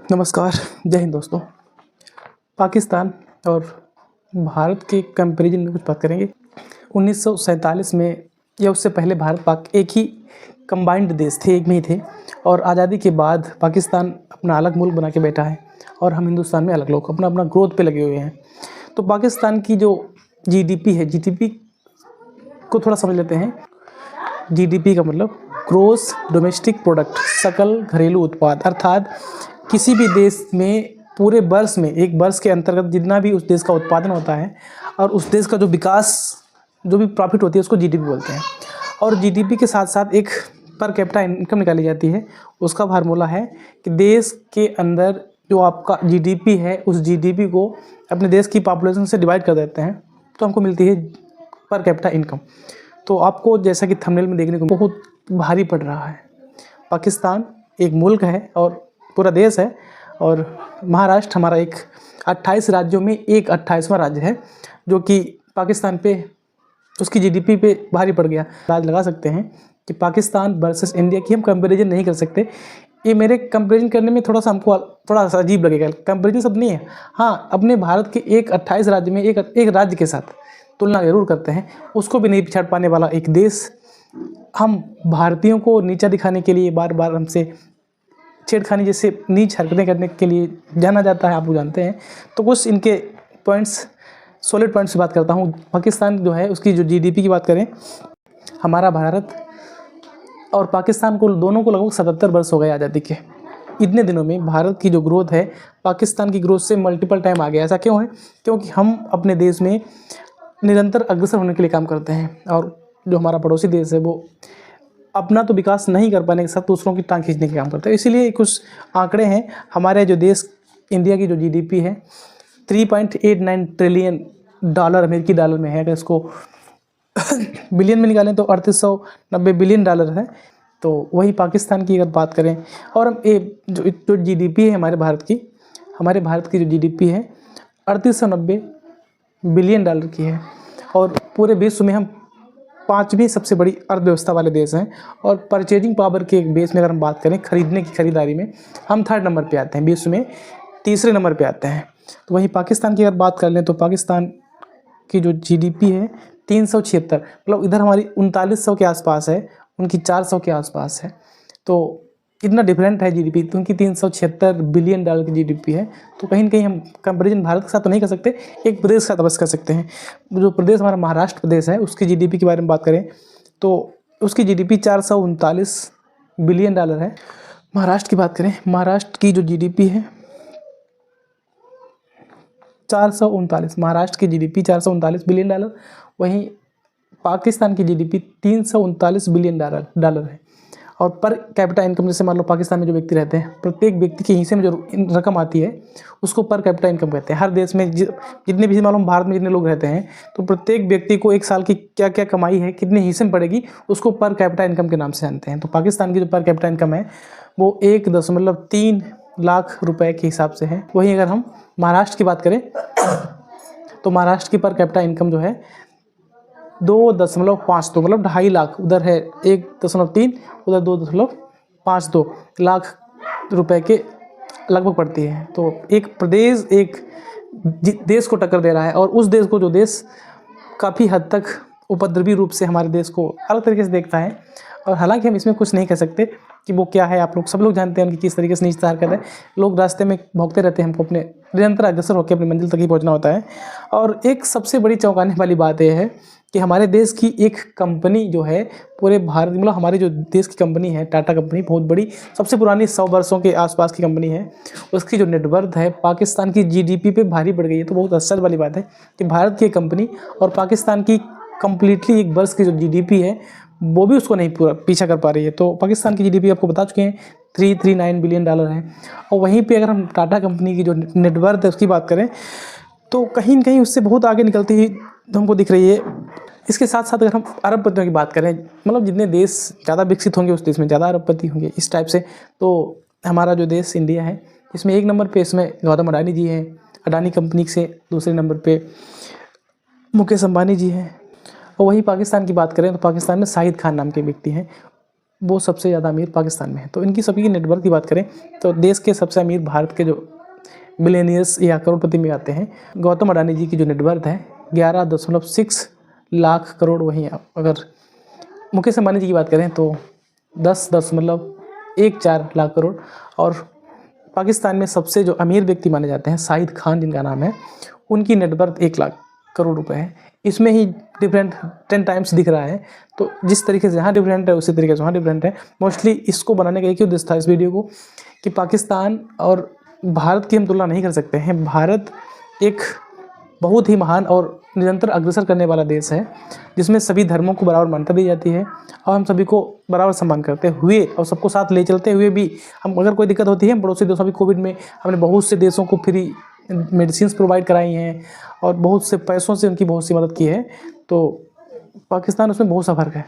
नमस्कार, जय हिंद दोस्तों। पाकिस्तान और भारत के कंपैरिजन में कुछ बात करेंगे। 1947 में या उससे पहले भारत पाक एक ही कंबाइंड देश थे, एक में ही थे। और आज़ादी के बाद पाकिस्तान अपना अलग मुल्क बना के बैठा है और हम हिंदुस्तान में अलग लोग अपना अपना ग्रोथ पे लगे हुए हैं। तो पाकिस्तान की जो जीडीपी है, जीडीपी को थोड़ा समझ लेते हैं। जीडीपी का मतलब ग्रोस डोमेस्टिक प्रोडक्ट, सकल घरेलू उत्पाद, अर्थात किसी भी देश में पूरे वर्ष में, एक वर्ष के अंतर्गत जितना भी उस देश का उत्पादन होता है और उस देश का जो विकास, जो भी प्रॉफिट होती है, उसको जीडीपी बोलते हैं। और जीडीपी के साथ साथ एक पर कैपिटा इनकम निकाली जाती है। उसका फार्मूला है कि देश के अंदर जो आपका जीडीपी है, उस जीडीपी को अपने देश की पॉपुलेशन से डिवाइड कर देते हैं तो हमको मिलती है पर कैपिटा इनकम। तो आपको जैसा कि थंबनेल में देखने को बहुत भारी पड़ रहा है, पाकिस्तान एक मुल्क है और पूरा देश है। और महाराष्ट्र हमारा एक 28 राज्यों में एक 28वां राज्य है, जो कि पाकिस्तान पे, उसकी जीडीपी पे भारी पड़ गया। राज लगा सकते हैं कि पाकिस्तान वर्सेस इंडिया की हम कंपैरिजन नहीं कर सकते। ये मेरे कंपैरिजन करने में थोड़ा सा हमको थोड़ा सा अजीब लगेगा। कंपैरिजन सब नहीं है, हाँ, अपने भारत के एक 28 राज्य में एक राज्य के साथ तुलना जरूर करते हैं। उसको भी नहीं पिछाड़ पाने वाला एक देश हम भारतीयों को नीचा दिखाने के लिए बार बार हमसे छेड़खानी जैसे नीच हरकतें करने के लिए जाना जाता है, आप लोग जानते हैं। तो कुछ इनके पॉइंट्स, सॉलिड पॉइंट्स से बात करता हूँ। पाकिस्तान जो है उसकी जो जीडीपी की बात करें, हमारा भारत और पाकिस्तान को दोनों को लगभग 77 वर्ष हो गए आज़ादी के। इतने दिनों में भारत की जो ग्रोथ है पाकिस्तान की ग्रोथ से मल्टीपल टाइम आ गया। ऐसा क्यों है? क्योंकि हम अपने देश में निरंतर अग्रसर होने के लिए काम करते हैं और जो हमारा पड़ोसी देश है वो अपना तो विकास नहीं कर पाने के साथ दूसरों की टांग खींचने का काम करता है। इसीलिए कुछ आंकड़े हैं। हमारे जो देश इंडिया की जो जीडीपी है 3.89 ट्रिलियन डॉलर, अमेरिकी डॉलर में है। अगर इसको बिलियन में निकालें तो 3890 बिलियन डॉलर है। तो वही पाकिस्तान की अगर बात करें, और हम जो जीडीपी है हमारे भारत की जो जीडीपी है 3890 बिलियन डॉलर की है। और पूरे विश्व में हम 5वीं सबसे बड़ी अर्थव्यवस्था वाले देश हैं। और परचेजिंग पावर के बेस में अगर हम बात करें, खरीदने की खरीदारी में, हम 3rd नंबर पे आते हैं, विश्व में 3रे नंबर पे आते हैं। तो वहीं पाकिस्तान की अगर बात कर लें तो पाकिस्तान की जो जीडीपी है 376, मतलब इधर हमारी 3900 के आसपास है, उनकी 400 के आसपास है। तो इतना डिफरेंट है जीडीपी, तो उनकी 376 बिलियन डॉलर की जीडीपी है। तो कहीं ना कहीं हम कंपैरिजन भारत के साथ तो नहीं कर सकते, एक प्रदेश के साथ अवश्य कर सकते हैं। जो प्रदेश हमारा महाराष्ट्र प्रदेश है, उसकी जीडीपी के बारे में बात करें तो उसकी जीडीपी 439 बिलियन डॉलर है। महाराष्ट्र की बात करें, महाराष्ट्र की जो जीडीपी है 439, महाराष्ट्र की जीडीपी 439 बिलियन डॉलर। वहीं पाकिस्तान की जीडीपी 339 बिलियन डॉलर है। और पर कैपिटा इनकम, जैसे मान लो पाकिस्तान में जो व्यक्ति रहते हैं, प्रत्येक व्यक्ति के हिस्से में जो रकम आती है उसको पर कैपिटा इनकम कहते हैं। हर देश में जितने भी, मालूम भारत में जितने लोग रहते हैं, तो प्रत्येक व्यक्ति को एक साल की क्या क्या कमाई है, कितने हिस्से में पड़ेगी, उसको पर कैपिटा इनकम के नाम से जानते हैं। तो पाकिस्तान की जो पर कैपिटा इनकम है वो 1.3 लाख रुपए के हिसाब से है। वहीं अगर हम महाराष्ट्र की बात करें तो महाराष्ट्र की पर कैपिटा इनकम जो है 2.52, मतलब 2.5 लाख, उधर है 1.3, उधर 2.52 लाख रुपए के लगभग पड़ती है। तो एक प्रदेश एक देश को टक्कर दे रहा है, और उस देश को, जो देश काफ़ी हद तक उपद्रवी रूप से हमारे देश को अलग तरीके से देखता है। और हालांकि हम इसमें कुछ नहीं कह सकते कि वो क्या है, आप लोग सब लोग जानते हैं उनकी किस तरीके से नीचता हरकत है। लोग रास्ते में भौंकते रहते हैं, हमको अपने निरंतर अग्रसर होकर अपनी मंजिल तक ही पहुंचना होता है। और एक सबसे बड़ी चौंकाने वाली बात यह है कि हमारे देश की एक कंपनी जो है पूरे भारत, मतलब हमारे जो देश की कंपनी है टाटा कंपनी, बहुत बड़ी, सबसे पुरानी 100 वर्षों के आसपास की कंपनी है, उसकी जो नेटवर्थ है पाकिस्तान की जीडीपी पे भारी बढ़ गई है। तो बहुत आश्चर्य वाली बात है कि भारत की कंपनी और पाकिस्तान की कंप्लीटली एक वर्ष की जो जीडीपी है वो भी उसको नहीं पूरा पीछा कर पा रही है। तो पाकिस्तान की जीडीपी आपको बता चुके हैं 339 बिलियन डॉलर है। और वहीं पे अगर हम टाटा कंपनी की जो नेटवर्थ है उसकी बात करें तो कहीं न कहीं उससे बहुत आगे निकलती हुई हमको दिख रही है। इसके साथ साथ अगर हम अरबपतियों की बात करें, मतलब जितने देश ज़्यादा विकसित होंगे उस देश में ज़्यादा अरबपति होंगे, इस टाइप से। तो हमारा जो देश इंडिया है इसमें 1 नंबर पे इसमें गौतम अडानी जी हैं, अडानी कंपनी से। 2रे नंबर पे मुकेश अंबानी जी हैं। और वहीं पाकिस्तान की बात करें तो पाकिस्तान में शाहिद खान नाम के व्यक्ति हैं, वो सबसे ज़्यादा अमीर पाकिस्तान में है। तो इनकी सभी की नेटवर्थ की बात करें तो देश के सबसे अमीर भारत के जो बिलियनियर्स या करोड़पति में आते हैं, गौतम अडानी जी की जो नेटवर्थ है 11.6 लाख करोड़। वहीं अगर मुकेश अंबानी जी की बात करें तो 10.14 लाख करोड़। और पाकिस्तान में सबसे जो अमीर व्यक्ति माने जाते हैं शाहिद खान जिनका नाम है, उनकी नेटवर्थ 1 लाख करोड़ रुपए है। इसमें ही डिफरेंट 10 टाइम्स दिख रहा है। तो जिस तरीके से यहाँ डिफरेंट है उसी तरीके से वहाँ डिफरेंट है। मोस्टली इसको बनाने का एक ही उद्देश्य था इस वीडियो को कि पाकिस्तान और भारत की हम तुलना नहीं कर सकते हैं। भारत एक बहुत ही महान और निरंतर अग्रसर करने वाला देश है जिसमें सभी धर्मों को बराबर मान्यता दी जाती है और हम सभी को बराबर सम्मान करते हुए और सबको साथ ले चलते हुए भी हम अगर कोई दिक्कत होती है पड़ोसी देशों, अभी कोविड में हमने बहुत से देशों को फ्री मेडिसिन प्रोवाइड कराई हैं और बहुत से पैसों से उनकी बहुत सी मदद की है। तो पाकिस्तान उसमें बहुत सा फर्क है।